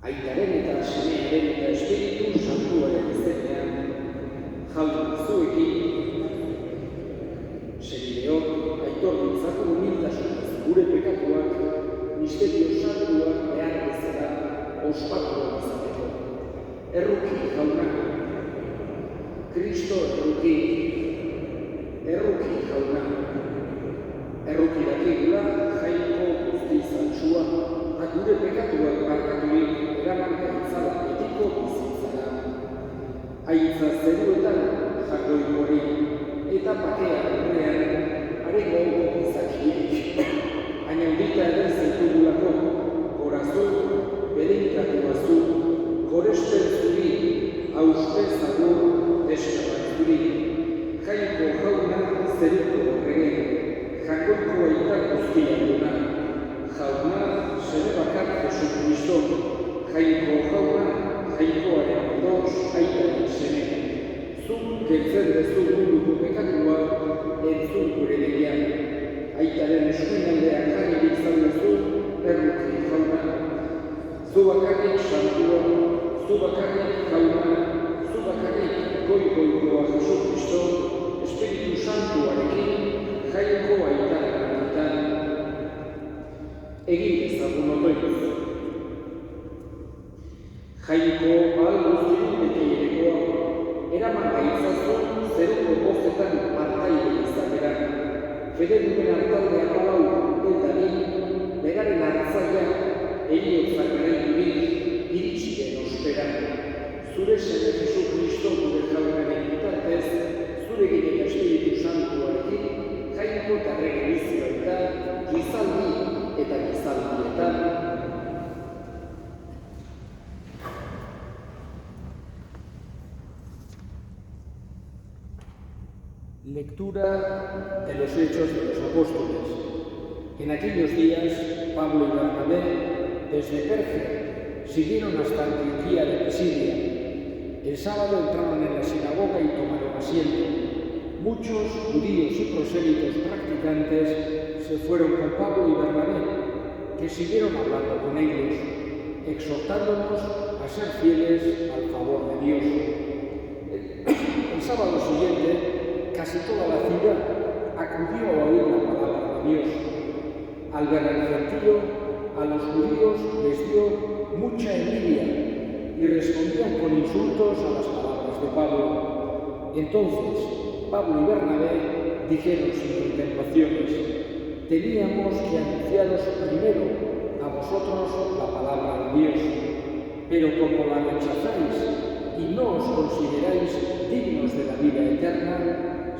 Aitaren eta Semearen eta Espiritu Santuaren izenean, jaun zuekin, senideok, aitor ditzaku humiltasunez gure pekatuak, misterio santuak behar bezala ospatu izateko. Erruki jauna, Kristo erruki jauna, erruki dakigula jainko guzti zantzua, eta gure pekatuak barkaturik eraman gaitzala betiko bizitzara. Aitza zeruetan jakoi hori, eta pakea horrean arego izakiek. Ainaudita ere zaitugulako, gorazu, bedeinkatu bazu, gorespen zuri, auspezago, eskabat zuri. Jainko jauna zeruko horregen, jakoiko aita guztia duna. Jauna, sere bakar Jesu Kristo, jainko jauna, jainkoaren ondoz aitaren seme. Zuk kentzen dezu munduko pekatua, entzun gure legean. Aitaren eskuinaldean jarririk zaudezu, erruki jauna. Zu bakarrik santua, zu bakarrik jauna, zu bakarrik goi-goikoa Jesu Kristo, Espiritu Santuarekin, jainko aitaren argitan. Egin ezagun otoituz. Jainko guztiak bekeirekoa, eraman gaitzazun zeruko bozetan partaide izatera. Federumen hartaldea palau eldari, legaren hartzaia, eriotzak garailurik, iritsiren ospera. Zure seme Jesu Kristo gure jaunaren bitartez, zure ginen Espiritu Santuarekin, jainko eta regalizioa eta gizaldi eta gizaldietan. Lectura de los Hechos de los Apóstoles. En aquellos días, Pablo y Bernabé, desde Perge, siguieron hasta Antioquía de Pisidia. El sábado entraron en la sinagoga y tomaron asiento. Muchos judíos y prosélitos practicantes se fueron con Pablo y Bernabé, que siguieron hablando con ellos, exhortándonos a ser fieles al favor de Dios. El sábado siguiente, casi toda la ciudad acudió a oír la palabra de Dios. Al ver al gentío, a los judíos les dio mucha envidia y respondían con insultos a las palabras de Pablo. Entonces, Pablo y Bernabé dijeron sin contemplaciones: teníamos que anunciaros primero a vosotros la palabra de Dios, pero como la rechazáis y no os consideráis dignos de la vida eterna,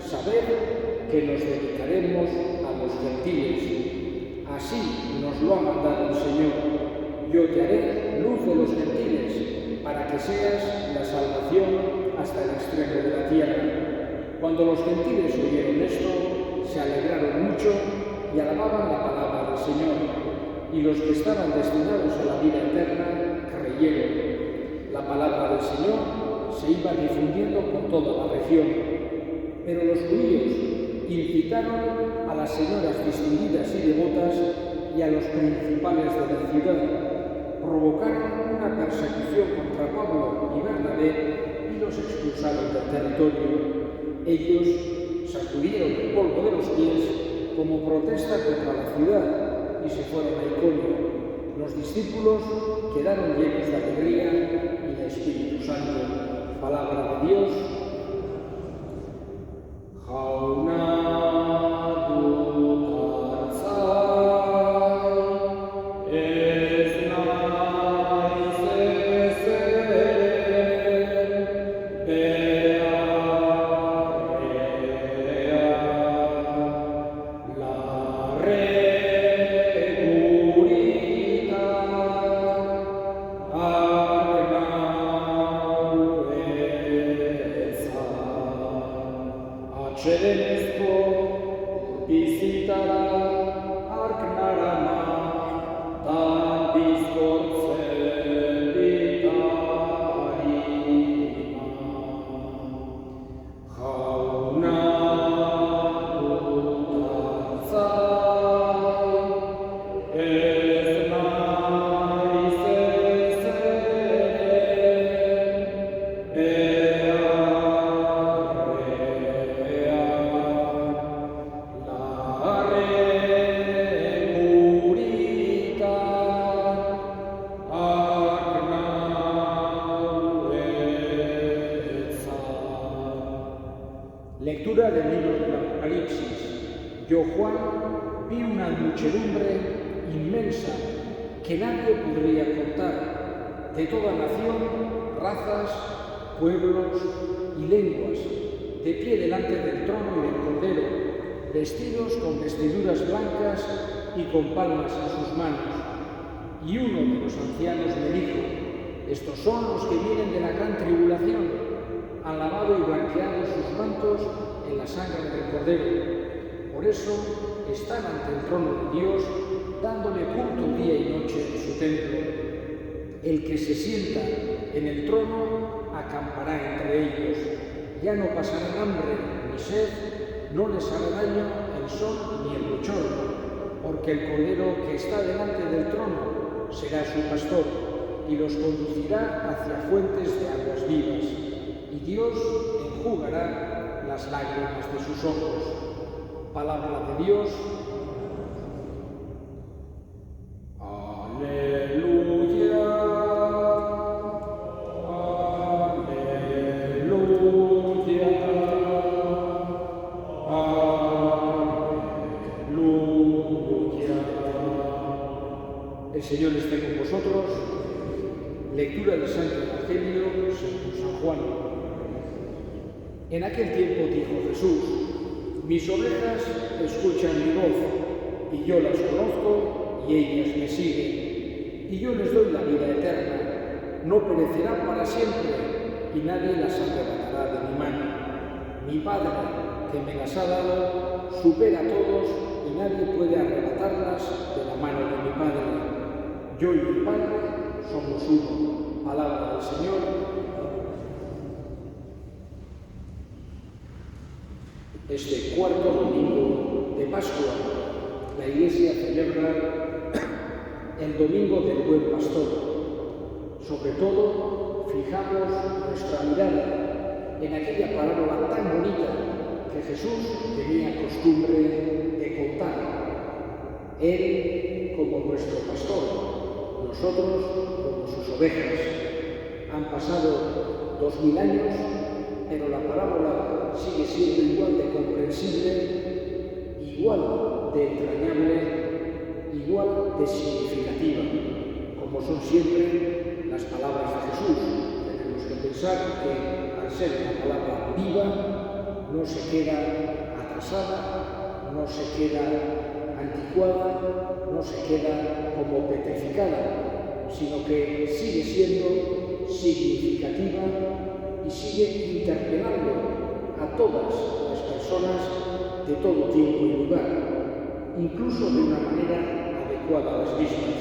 sabed que nos dedicaremos a los gentiles. Así nos lo ha mandado el Señor: yo te haré luz de los gentiles, para que seas la salvación hasta el extremo de la tierra. Cuando los gentiles oyeron esto, se alegraron mucho y alababan la palabra del Señor, y los que estaban destinados a la vida eterna creyeron. La palabra del Señor se iba difundiendo por toda la región, pero los judíos incitaron a las señoras distinguidas y devotas y a los principales de la ciudad, provocaron una persecución contra Pablo y Bernabé y los expulsaron del territorio. Ellos sacudieron el polvo de los pies como protesta contra la ciudad y se fueron a Iconio. Los discípulos quedaron llenos de alegría y de Espíritu Santo. Palabra de Dios. Lectura del libro del Apocalipsis. Yo, Juan, vi una muchedumbre inmensa que nadie podría contar, de toda nación, razas, pueblos y lenguas, de pie delante del trono y del Cordero, vestidos con vestiduras blancas y con palmas en sus manos. Y uno de los ancianos me dijo: estos son los que vienen de la gran tribulación, han lavado y blanqueado sus mantos en la sangre del Cordero. Por eso están ante el trono de Dios, dándole culto día y noche en su templo. El que se sienta en el trono acampará entre ellos. Ya no pasarán hambre ni sed, no les hará daño el sol ni el bochorno, porque el Cordero que está delante del trono será su pastor y los conducirá hacia fuentes de aguas vivas. Y Dios enjugará las lágrimas de sus ojos. Palabra de Dios. Aleluya, aleluya, aleluya. El Señor esté con vosotros. Lectura del Santo Evangelio según San Juan. En aquel tiempo dijo Jesús: mis ovejas escuchan mi voz, y yo las conozco, y ellas me siguen. Y yo les doy la vida eterna, no perecerán para siempre, y nadie las arrebatará de mi mano. Mi Padre, que me las ha dado, supera a todos, y nadie puede arrebatarlas de la mano de mi Padre. Yo y mi Padre somos uno. Palabra del Señor. Este cuarto domingo de Pascua, la Iglesia celebra el Domingo del Buen Pastor. Sobre todo, fijamos nuestra mirada en aquella parábola tan bonita que Jesús tenía costumbre de contar. Él como nuestro pastor, nosotros como sus ovejas. Han pasado 2000 años, pero la parábola sigue siendo igual de comprensible, igual de entrañable, igual de significativa, como son siempre las palabras de Jesús. Tenemos que pensar que, al ser una palabra viva, no se queda atrasada, no se queda anticuada, no se queda como petrificada, sino que sigue siendo significativa y sigue interpelando a todas las personas de todo tiempo y lugar, incluso de una manera adecuada a las mismas.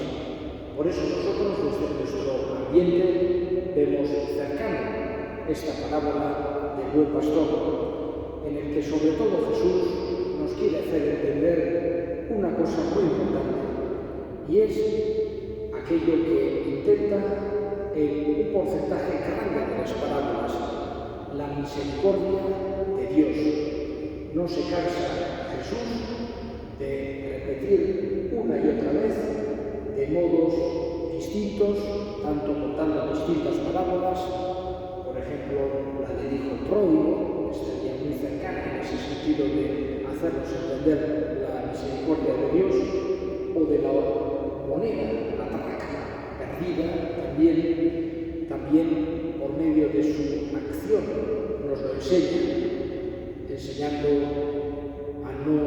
Por eso nosotros, desde nuestro ambiente, vemos cercano esta parábola del buen pastor, en el que sobre todo Jesús nos quiere hacer entender una cosa muy importante, y es aquello que intenta un porcentaje grande de las parábolas: la misericordia de Dios. No se cansa Jesús de repetir una y otra vez, de modos distintos, tanto contando distintas parábolas. Por ejemplo, la del hijo pródigo estaría muy cercana en ese sentido de hacernos entender la misericordia de Dios, o de la moneda, la dracma perdida, también por medio de su acción nos lo enseña, enseñando a no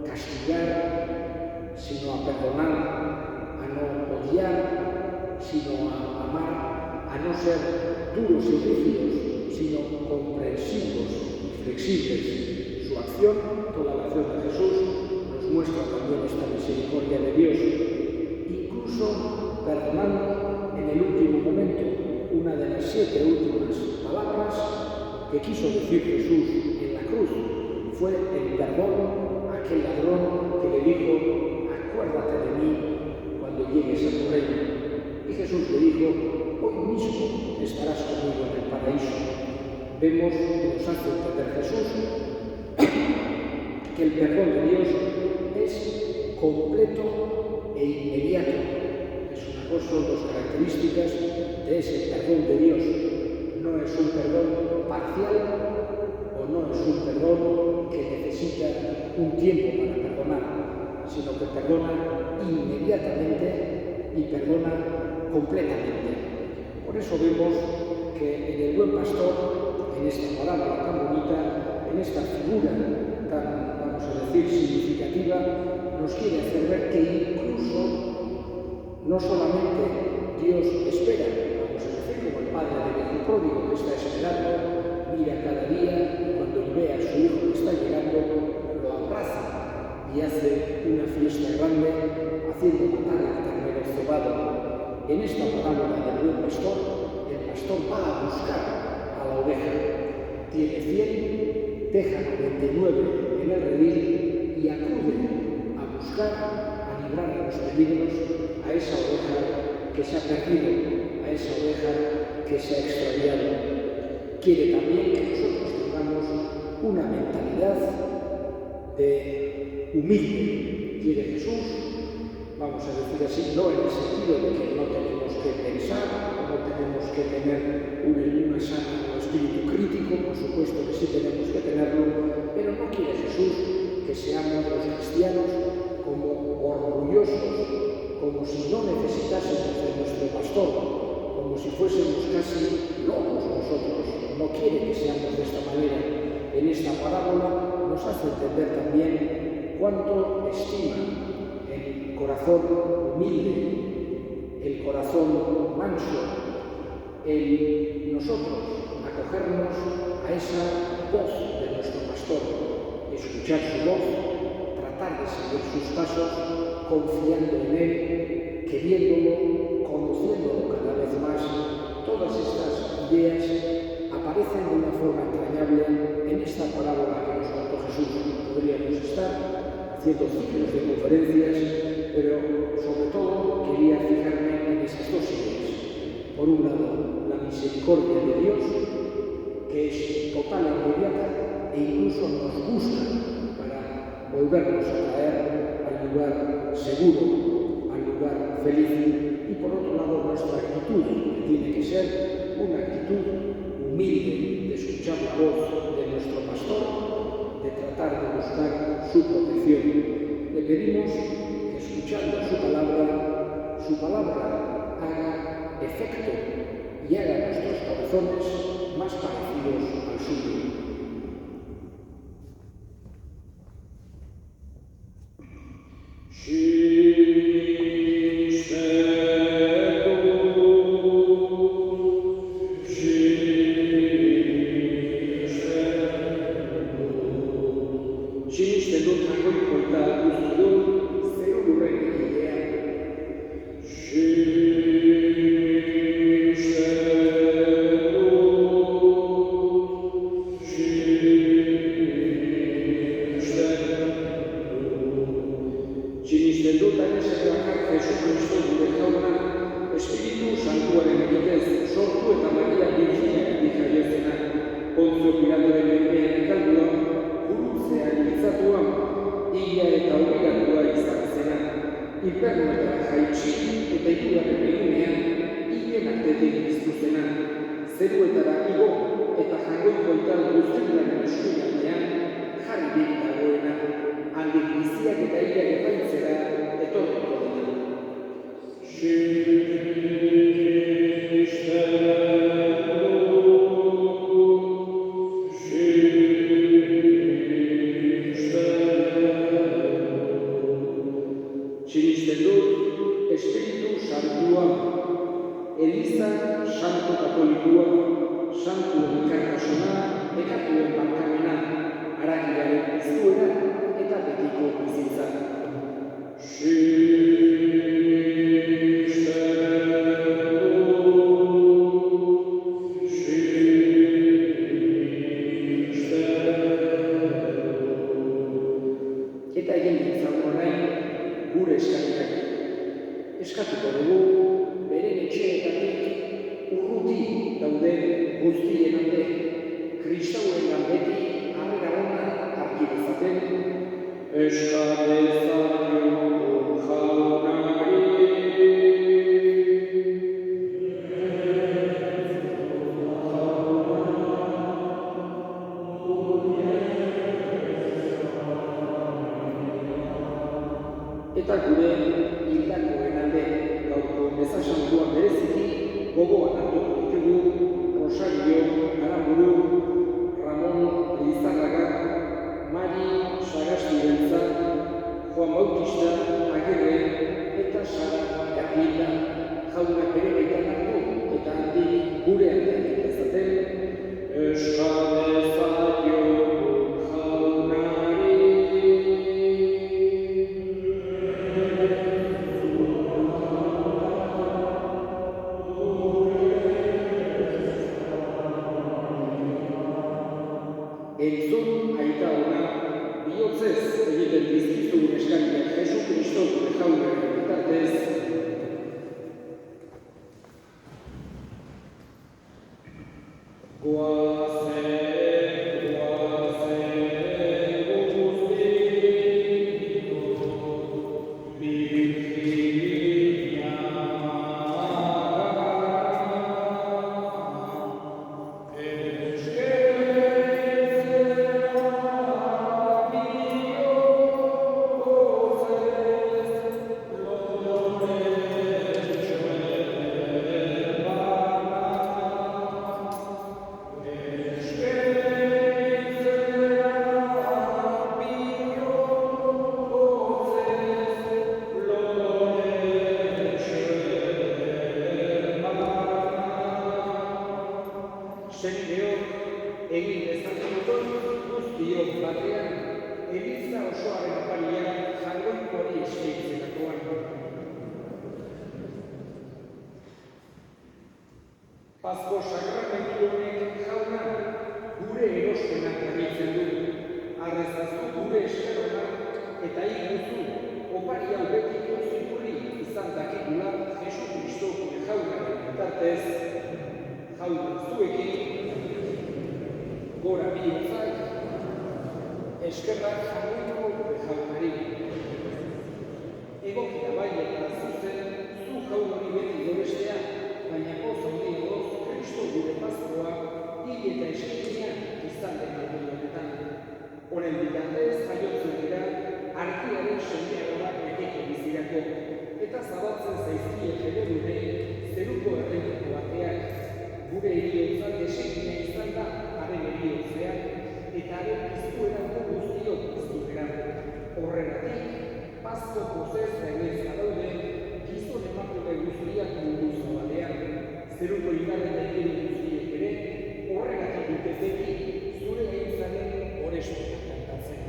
castigar, sino a perdonar, a no odiar, sino a amar, a no ser duros y rígidos, sino comprensivos y flexibles. Su acción, toda la acción de Jesús, nos muestra también esta misericordia de Dios, incluso perdonando en el último momento. Una de las 7 últimas palabras que quiso decir Jesús en la cruz fue el perdón a aquel ladrón que le dijo: acuérdate de mí cuando llegues a tu reino. Y Jesús le dijo: hoy mismo estarás conmigo en el paraíso. Vemos que nos hace entender Jesús que el perdón de Dios es completo e inmediato. Son dos características de ese perdón de Dios. No es un perdón parcial o no es un perdón que necesita un tiempo para perdonar, sino que perdona inmediatamente y perdona completamente. Por eso vemos que en el buen pastor, en esta palabra tan bonita, en esta figura tan, vamos a decir, significativa, nos quiere hacer ver que incluso no solamente Dios espera, vamos a decir, como el padre del hijo pródigo que está esperando, mira cada día y cuando ve a su hijo que está llegando, lo abraza y hace una fiesta grande, haciendo matar al ternero cebado. En esta parábola del buen pastor, el pastor va a buscar a la oveja. Tiene 100, deja 99 en el redil y acude a buscar, a librar de los peligros a esa oveja que se ha perdido, a esa oveja que se ha extraviado. Quiere también que nosotros tengamos una mentalidad de humilde. Quiere Jesús, vamos a decir así, no en el sentido de que no tenemos que pensar, no tenemos que tener una sana espíritu crítico, por supuesto que sí tenemos que tenerlo, pero no quiere Jesús que seamos los cristianos como orgullosos, como si no necesitásemos de nuestro pastor, como si fuésemos casi locos nosotros. No quiere que seamos de esta manera. En esta parábola nos hace entender también cuánto estima el corazón humilde, el corazón manso, el nosotros acogernos a esa voz de nuestro pastor, escuchar su voz, tratar de seguir sus pasos, confiando en él, queriéndolo, conociéndolo cada vez más. Todas estas ideas aparecen de una forma entrañable en esta parábola que nos contó Jesús. Podríamos estar haciendo ciclos de conferencias, pero sobre todo quería fijarme en esas dos ideas. Por un lado, la misericordia de Dios, que es total e inmediata, e incluso nos busca para volvernos a traer al lugar seguro, al lugar feliz. Y por otro lado, nuestra actitud, que tiene que ser una actitud humilde, de escuchar la voz de nuestro pastor, de tratar de buscar su protección. Le pedimos que, escuchando su palabra haga efecto y haga nuestros corazones más parecidos al suyo. eta gure hildakoen alde gaurko meza santuan bereziki gogoan hartuko ditugu Rosario Aramburu, Ramon Lizarraga, Mari Sagasti Beltza, Juan Bautista Agirre eta Sara Erlinda jaunak bere baitan hartu eta handik gure aldean dezaten esan ezaiogun jaunari. Entzun aita ona, bihotzez egiten dizkizugun eskariak Jesu Kristo gure jaunaren bitartez. Egin dezakegun guztiok batean, Eliza osoaren opariak jainkoari eskaintzerakoan. Pasko sakramentu honek jauna gure erospenak erabiltzen du. Arrezazu gure eskerona eta ikuzu opari hau beti konzituri izan dakikula Jesu Kristo gure jaunaren bitartez. Jauna zuekin gora bihotzak, eskerrak jauneko gure jaunari. Egokita bai eta zuzen, zu jaunari beti gorestea, baina poz handiagoz, Kristo gure Paskoa, hil eta eskenian izan den aldi honetan. Honen bitartez jaiotzen dira, argiaren sendeagoak beteko bizirako, eta zabaltzen zaizkie jedorunei zeruko erreneko bateak. Gure heriotzak desegina izan da, haren heriotzean, eta haren piztuerako guztiok piztueran. Horregatik, Pasko pozez gainez badaude, gizon emakume guztiak mundu zabalean, zeruko indarren egin guztiek ere, horregatik dutezeki zure gaintzaren orestuak kantatzen.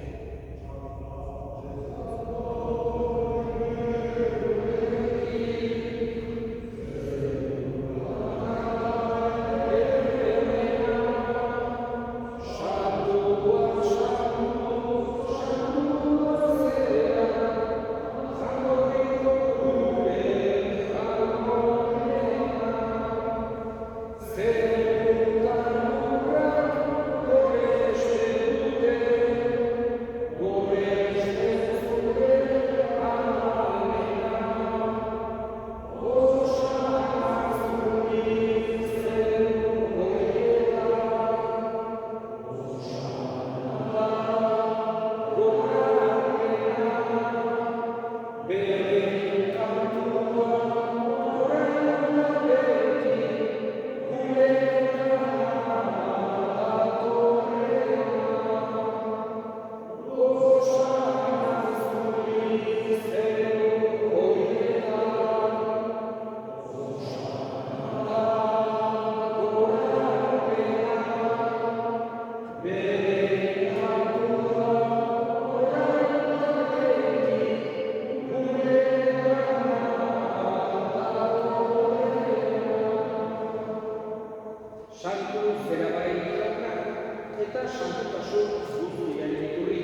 Eta santotasun guztiaren iturri.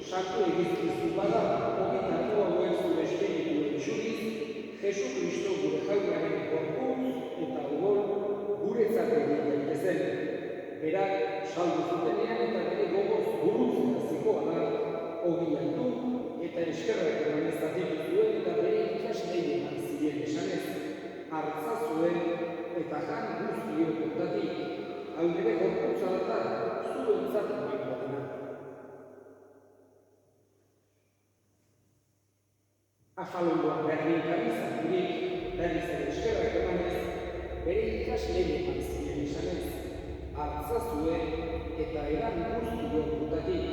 Santu egizkizu bada, hogitako hauen zure espiritu etxuriz, Jesu Kristo gure jaunaren gorputz eta ogol guretzat egin daitezen. Berak saldu zutenean eta bere gogoz burutzen zikoa da, ogian du eta eskerrak eman ezatitu zuen eta bere ikaslei eman ziren esanez. Hartza zuen eta jan guztio kontatik. Hau nire gorputza da, zuentzat emango dena. Afalondoan berdin kabizaturik, berriz ere eskerrak emanez, bere ikasleire eman ziren esanez, hartzazue eta edan guztiok dutatik,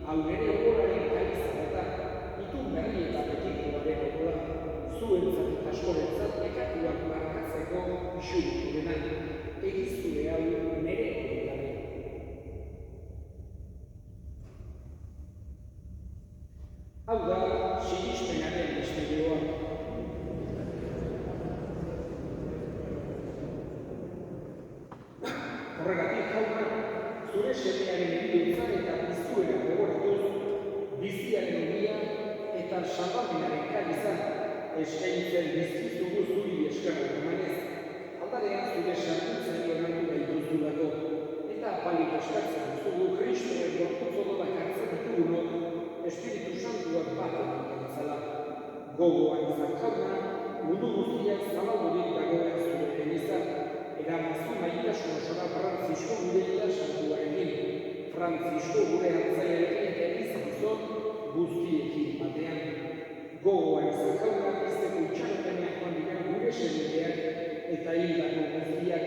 hau ere ogoraren kabizarretak, itun berri eta betiko baren ogola, zuentzat eta askorentzat ekatuak markatzeko isuri denak, egizture hau nire hori. Hau da, sinismenaren misterioa. Horregatik jauna, zure semearen heriotza eta piztuera gogoratuz, biziaren ogia eta salbamenaren kalizan eskaintzen bizkizugu zuri eskerrak emanez, aldarean zure sartutzen onartu gaituzulako, eta apalik eskatzen zugu Kristoren gorputz odorak hartzen ditugunok, Espiritu Santuak bat egiten bezala. Gogoan izan jauna, mundu guztiak zabaldurik dagoen zure elizan, eramazu maitasun osora Frantzisko gure ila santuarekin, Frantzisko gure hartzaiarekin eta elizan guztiekin batean. Gogoan izan jauna, izteko itxarotenean joan dira gure semeteak eta hildako guztiak.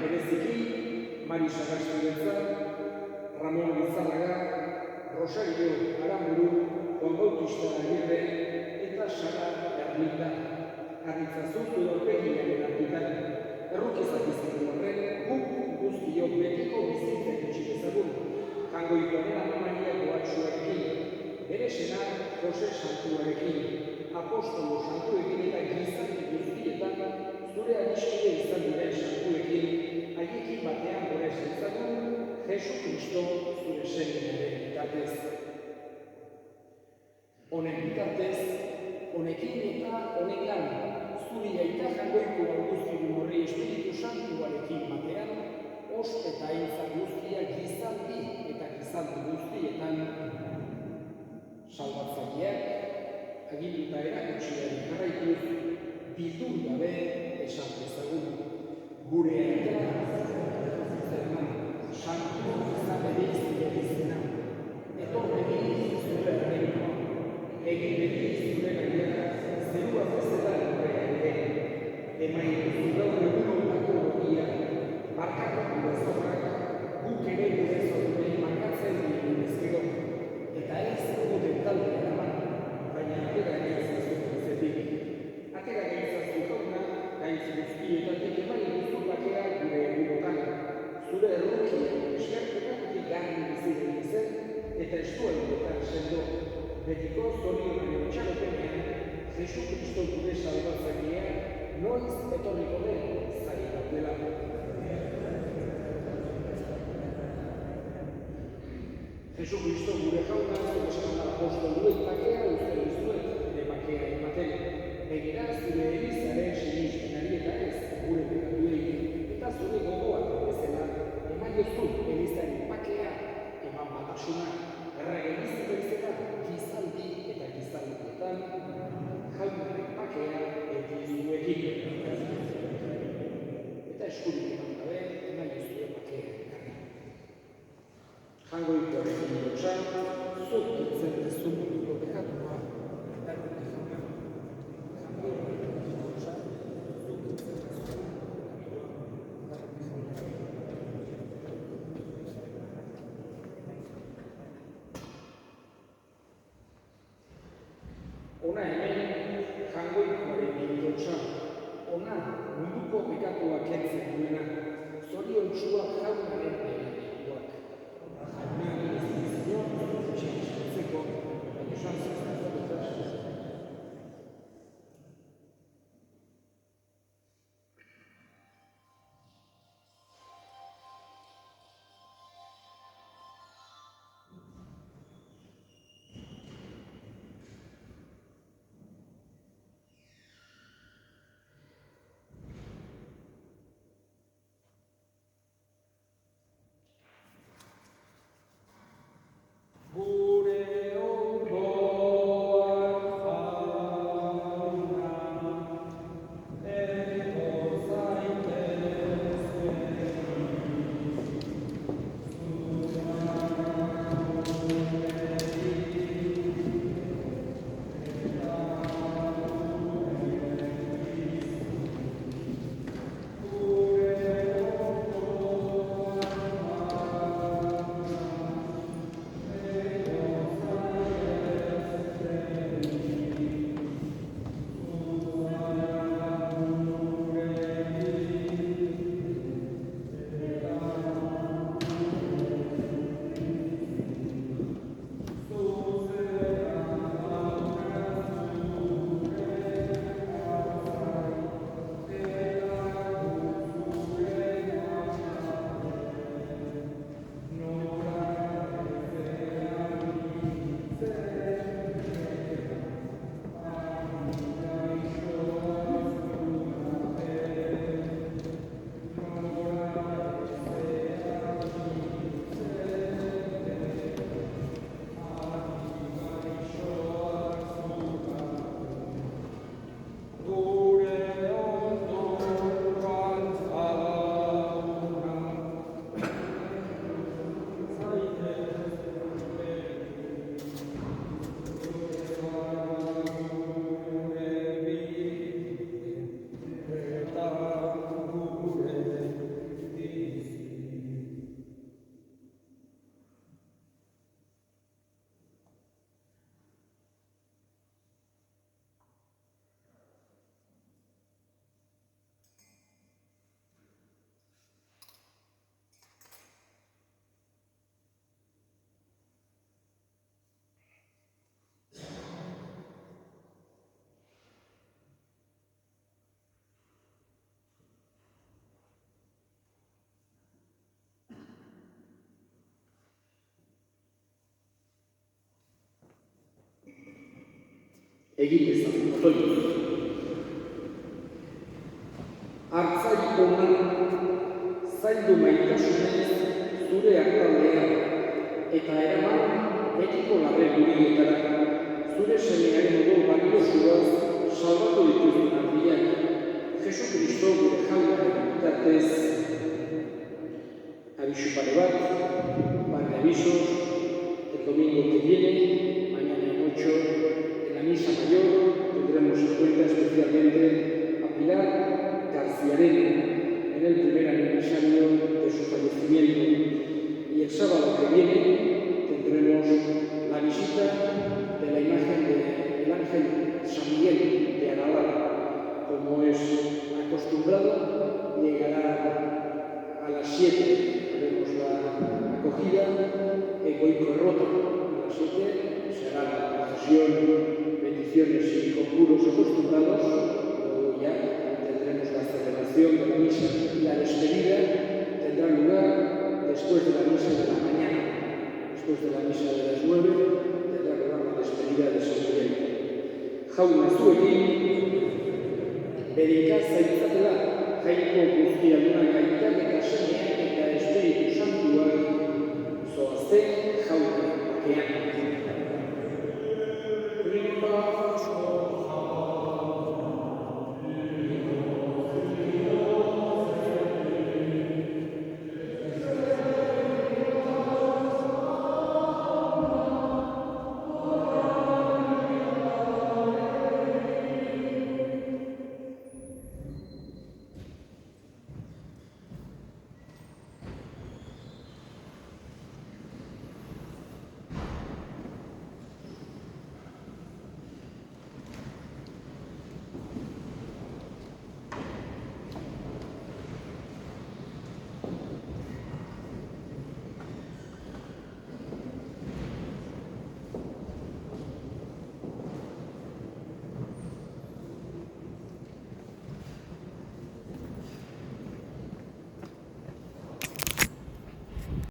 Bereziki, Marisa Gastirentzat, Ramon Lizarraga, Rosario Aramburu, Juan Bautista Agirre eta Sara Erlinda. Arritzazuzu dorpegian erartitan, errukizak izan horren, guk guztiok betiko bizitzen utzi dezagun. Jangoikoaren Ana Maria Goatxuarekin, bere senar Jose Santuarekin, apostolo santuekin eta gizarte guztietan, zure adiskide izan diren santuekin, haiekin batean gure zentzagun, Jesu Kristo zure seminaren bitartez. Honen bitartez, honekin eta honekan, zuri aita jangoiko guztigun horri Espiritu Santuarekin batean, ospe eta aintza guztiak gizaldi eta gizaldi guztietan, salbatzaileak, aginduta erakutsiaren jarraituz, bildur gabe esan dezagun. Gure aita, Santu izan zure izena, etorre zure reinoa, egin zure gainera, zerua bezala gure ere, emaitu gaur egunotako horia, barkatu gure zorrak, guk ere gure zorrei markatzen diren ezkero, eta ez gure talde eraman, baina atera gaitzazu zetik. Atera gaitzazu jauna, gaitz guztietatik emaitu zurrakera gure egunotan, zure errukiak eskertukatik garri biziren izen, eta estualdetan sendo, betiko zorionaren txaropenean, Jesu Kristo gure salbatzailea, noiz etorriko den zari gaudela. Jesu Kristo gure jauna, zure esan apostoluek bakea uste dizuet, ere bakea ematen, begira zure elizaren sinismenari eta ez gure pekatuei, eta zure gogoak bezala, emaiozu elizaren bakea, eman batasuna, errege bizitza gizaldi eta gizaldietan, jaunaren bakea etizuekin. Eta eskurik eman gabe, emaiozu bakea ekarri. Jangoikoarekin dutxan, zut ditzen dezu munduko pekatua, erruke jauna. Jangoikoarekin dutxan, zut ditzen dezu Ona hemen jangoikoarekin dutxan, ona munduko pekatuak kentzen duena, zoriontsua jaunaren beharikoak. Jaunaren izizio, txekiskatzeko, baina esan zezatzatzen. egin dezagun, otoñoz. Hartzaik ona, zaindu maitasunez zure hartaldean, eta eraman betiko larre gurietara, zure semearen odol baliosuaz salbatu dituzun ardiak, Jesucristo gure jaunaren bitartez. Aviso pare bat, par de avisos, el domingo que viene, mañana en 8, en la misa mayor, tendremos en cuenta especialmente a Pilar García Arena, en el primer aniversario de su fallecimiento. Y el sábado que viene tendremos la visita de la imagen del ángel San Miguel de Aralar. Como es acostumbrado, llegará a las 7. Haremos la acogida en Goico-Errota. A las 7 se hará la procesión, bendiciones y conjuros acostumbrados. Luego ya tendremos la celebración de la misa y la despedida tendrá lugar después de la misa de la mañana. Después de la misa de las 9 tendrá lugar la despedida de San Miguel. Jauna zuekin, berika zaitzatela, jaiko